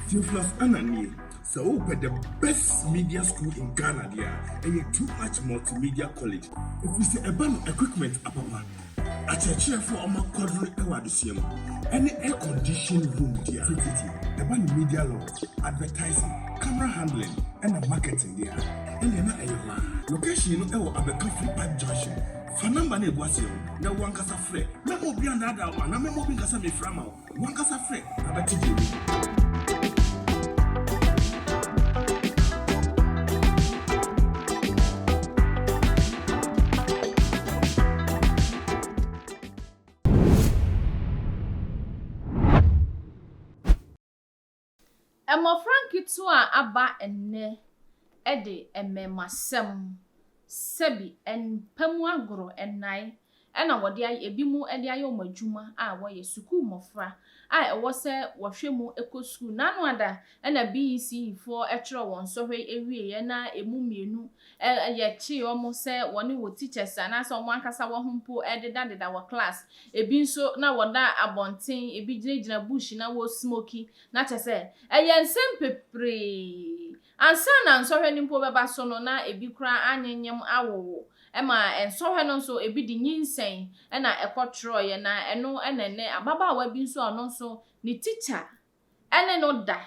Theophilus Anani, so the best media school in Ghana there, and a too much multimedia college. If we say about equipment, apapa, a church for our quadrant awardisium, any air conditioned room there, about media law, advertising, camera handling, and marketing there, and then location our Abercrombie Park Junction. Fanamba ne boise na wankasa frɛ na obi anada wa na memo bi kasa me frama wankasa frɛ abati di Emo Frankitu a aba enne ede ememasem sebi en pamu agoro enai ena wode ebi mu ede ayo madwuma a woye sukuu mofra a ewo se wohwe mu ekosukuu nanu ada ena BEC for etro won sohwe ewie ye na emu mienu ye chi omo se woni wo teachers na so omo ankasa wo humpo ededa wo class ebi nso na woda abonten ebi gina bush na wo smoky na chese eye nsem pepre ansa na nsohwe nimpo beba so no na ebi kura anyenyem awowo ema ensohwe no so ebi di nyinsen na ekotro ye na eno enene ababa wa bi nso ono so ni teacher ene no da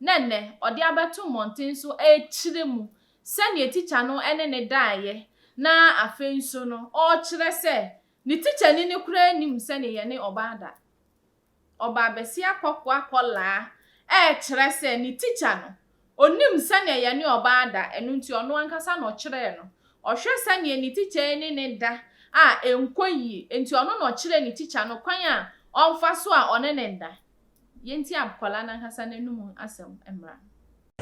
nene odi abeto mountain so echire mu se ni teacher no ene ne daaye na afen so no o kire se ni teacher ni kura nim se ne ye ne obada oba besi akokwa akola kire se ni teacher no onim se ne ye ne obada enu nti ono ankasa no kire no ohwe se ni teacher ni da a enkoyi enti ono no kire ni teacher no kwan a onfa so a one ne nda yenti akola na ankasa nanum asem emra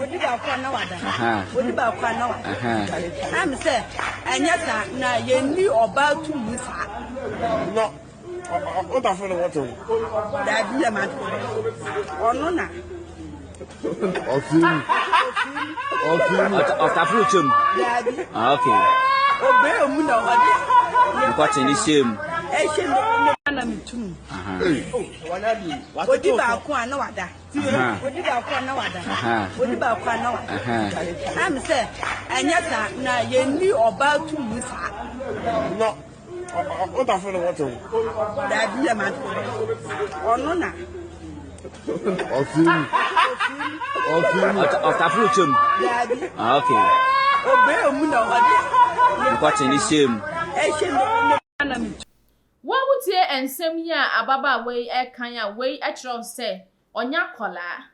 odi ba kwa na wada odi ba kwa na wada am say anyata na ye ni oba tu musa no what I feel what that be man ono na approach him. Okay. Obe omu na wada What in the same? Na mitum odi ba kwa na wada odi ba kwa na wada odi ba kwa na wada am say anyata na ye ni oba tu musa no what I feel what that be man ono na Approach him. Okay. Obe omu na wada What in the same? na mitum Wa wutie ensem yi a ababa we ekan a we ekiro se onya kola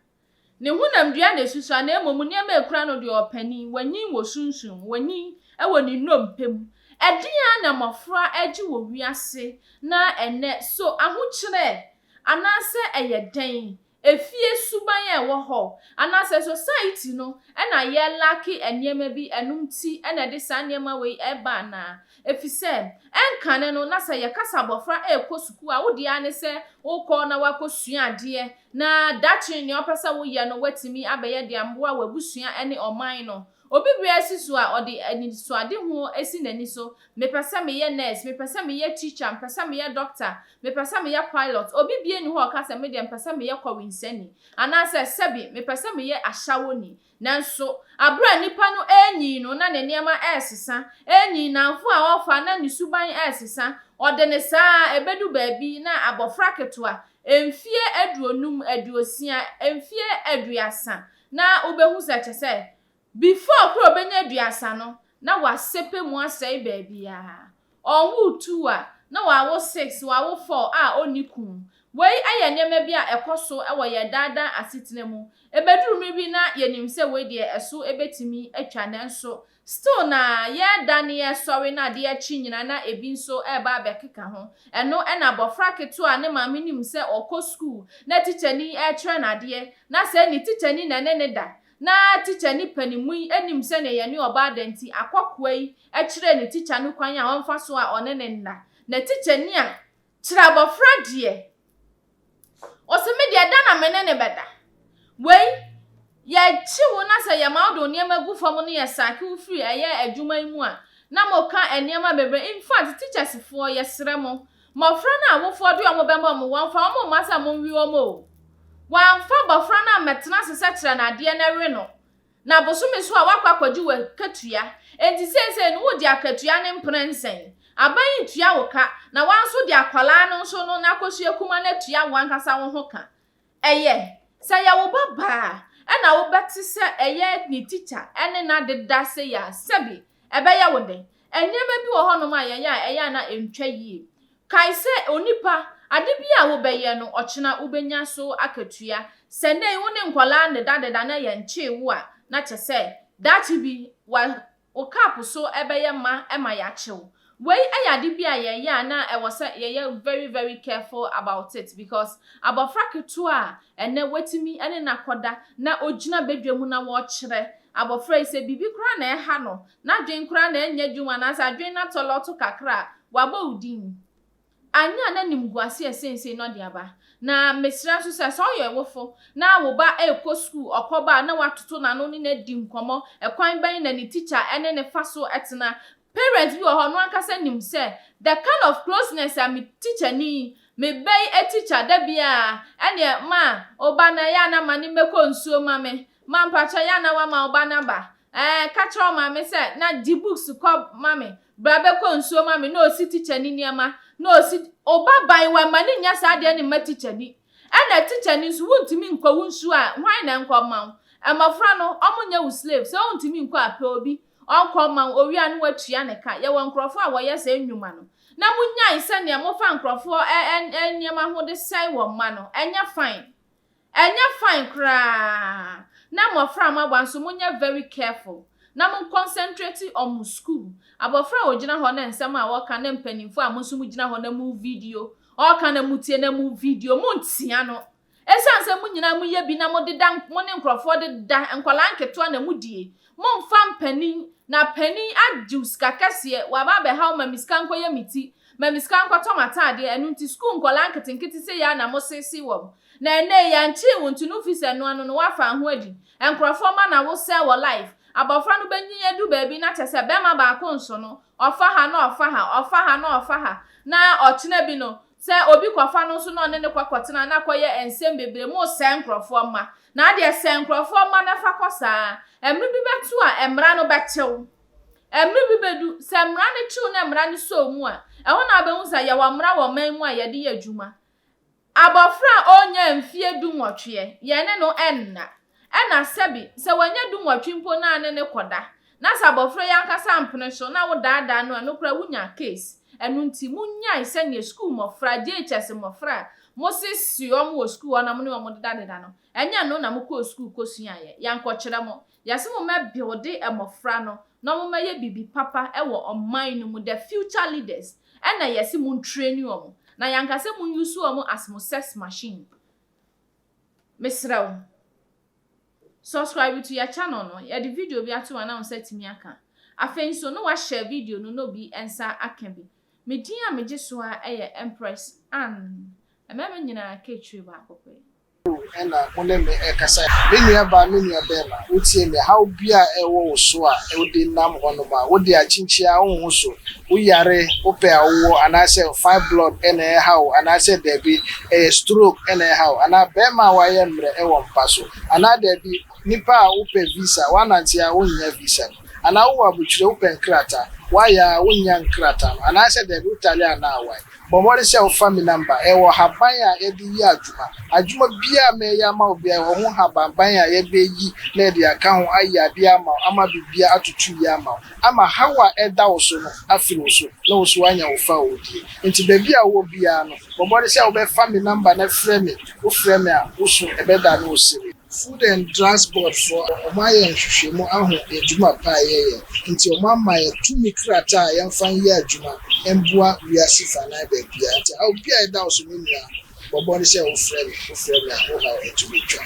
ne hunamdua na susua na emomu ne ma ekura no de opani wanyin wo sunsun wanyin ewo ni nompem edian na mofra agi wo wiase na ene so ahokire anase eyeden efie suban ewo ho anase society no ena ye laki eniema bi enumti ena de sa niema we eba na efise enkane no na se ye kasa bofra ekosuku a wodi ane se ukọ na wakosua ade na dachi ni opesa wo ye no watimi abeye de amboa wabusua ene oman no obi bia siso a odi ani so ade ho esi nani so mepesa me ye nurse mepesa me ye teacher mepesa me ye doctor mepesa me ye pilot obi bia ni ho kasa me de mepesa me ye kwawinsani anase sebi mepesa me ye ashawoni nanso abra nipa no enyi no na ne niema esesa enyi na mfu a ofa na ni suban esesa ode ne saa ebedu baabi na abofra ketua emfie aduonum aduosia emfie aduasa na obehu se chese before kro benya aduasa no na wasepe mu asai baabi ya onwu 2 a na wawo 6 wawo 4 a onikum wei aye niema bia ekoso ewo ye dada asitene mu ebeduru mi bi na yenim se we de eso ebetimi atwa na nso still na ye dani ye sorry na de achi nyina na ebi nso eba abekeka ho eno ena bofra ketu a ne maame nim se okọ school na teacher ni e kire na de na se ni teacher ni na ne da na teacher ni panimu enim se ne ye ni oba danti akokwai e kire ni teacher no kwan a wonfa so a one ne nna na teacher ni a kire bofra de o se me de da na me ne beda wei ya chiwo na se ya maudo niema gu fam no ya sake wo free eye adwuma mu a na mo ka eniema bebre in fact teachers for yesre mo frana wo for do mo be mo won fa mo masa mo wi o mo wan fa bofra na metena sese kire na de na we no na bosome so a wakwa kwaji we katua enti sense no wo di akatua ne mprensen aban tua wo ka na wanso di akwala no so no na kosua kuma na tua wankasa wo ho ka eye se ya wo baba na wo beti se eye ni teacher ene na deda se ya sebi ebe ya wo de enyema bi wo hono ma eye na entwa yie kai se onipa ade bi a wo beye no ochena ubenya so akatua se ne wo ne nkwala ne dadeda na ye nche wo a na chese that be wa o cap so ebeye ma ema ya chew wey ayade bi a ye na e was ye very very careful about it because abofra keto a ene wetimi ene nakoda na ogina bedwemu na wo kire abofra ise bibi kura na ha no na dwen kura na enya dwuma na sa dwen na toloto kakra waba udin anya na nimguase esense no de aba na mesra so se so ye wofo na wo ba ekọ school okoba na watoto na no ni na di nkomo ekwan ban na ni teacher ene ne faso etena parents bi ho no ankasa nim se the kind of closeness am teacher ni me bay a teacher da bia ene ma oba na ya na mani meko nsuo ma me ma mpacha ya na wa ma oba na ba ka cho ma me se na di books ko ma me bra be ko nsuo ma me no si teacher ni niama no si oba ban wa mani nya sa de ni ma teacher ni ena teacher ni so wuntimi nkwa wunsu a hwan na nkwa ma amafra no omunya wo slave so wuntimi nkwa ape obi onko man owi anu watua ne ka ye won krofo a wo ye se nnwuma no na munya ise ne mo fa nkrofo enyema ho de sai wo ma no enya fine kra na mo fra ma gbanso munya very careful na mo concentrate on school abofra ogina ho na nsem a wo ka na mpanimfo a mo so mugina ho na mu video o ka na mutie na mu video mo ntia no esanse munyina mu ye bi na mo de dan mo ne nkrofo de da enkwala nketo na mudie mo mfa mpani na pani adjus kakase waba be ha ma miskan koye miti ma miskan ko tomata de enu nti school nkola nketinketi se ya na mo sesi wom na ene ya nchi wontunu fise no anu no wafa ho adi enkrofo ma na wo se wo life abofra no benyi edu ba bi na chese be ma ba ko nso no ofa ha na ochine bi no se obi kwafa no so no ne kwakotena na koye ensem bebre mo se enkrofo ma na de se enkrofo ma na fa kosa emri bi betu a emra no betew emri bi bedu se emra ne chiu na emra ne so mu a eho na be hu sa ye wa mra wo man mu a ye de ye adwuma abofra onya mfie du nwotwe ye ne no ena sebi se wanya du nwotwe mpo na ne koda na sa abofra yankasa mpene so na wo daada no anokra wunya case enu nti munya ise ne school mofra JHS mofra Moses siom wo school ona mo ne mo dada no enya no na mo ko school ko suaye yanko kire mo yase mo ma build emofra no no mo ma ye bibi papa ewo oman no mu the future leaders ena yase mo train omo na yanka se mo use omo as mo sex machine mesrawo subscribe to your channel no ya the video bi ato na on set mi aka afenso no wa share video no bi ensa akambi media mejeso a Empress Ann amema nyina ketwe ba akokwe ena moneme ekasa menua ba menua bema utie me how bia ewo wo so a ewde nam honoma wo de achinchia wo so wo yare wo pe awo anase five blood ena how anase debi stroke ena how ana bema wa ye mre ewo mpaso ana debi nipa a wo pe visa wananti a wo nya visa ana wo abuchire wo pe nkrata waya wo nya nkrata anase debi Italian na awai bomori se o family number ewo haban a ye di yi adwuma bia me ya ma obi e ho haban a ye be yi na de aka ho aya bia ma ama bibia atutu ya ama hawa eda wo so no afiri wo so na wo so anya wo fa odi nti baby a wo bia no bomori se o be family number na frame a wo so e be da no sire Food and Transport for Omaya Shushimu Ahu Ejuma Paye nti omama ye tumi krata yamfan ye adwuma embua wiase fa na be bia nti a obi a da so menua boboni se wo frame a wo ha ejuma twa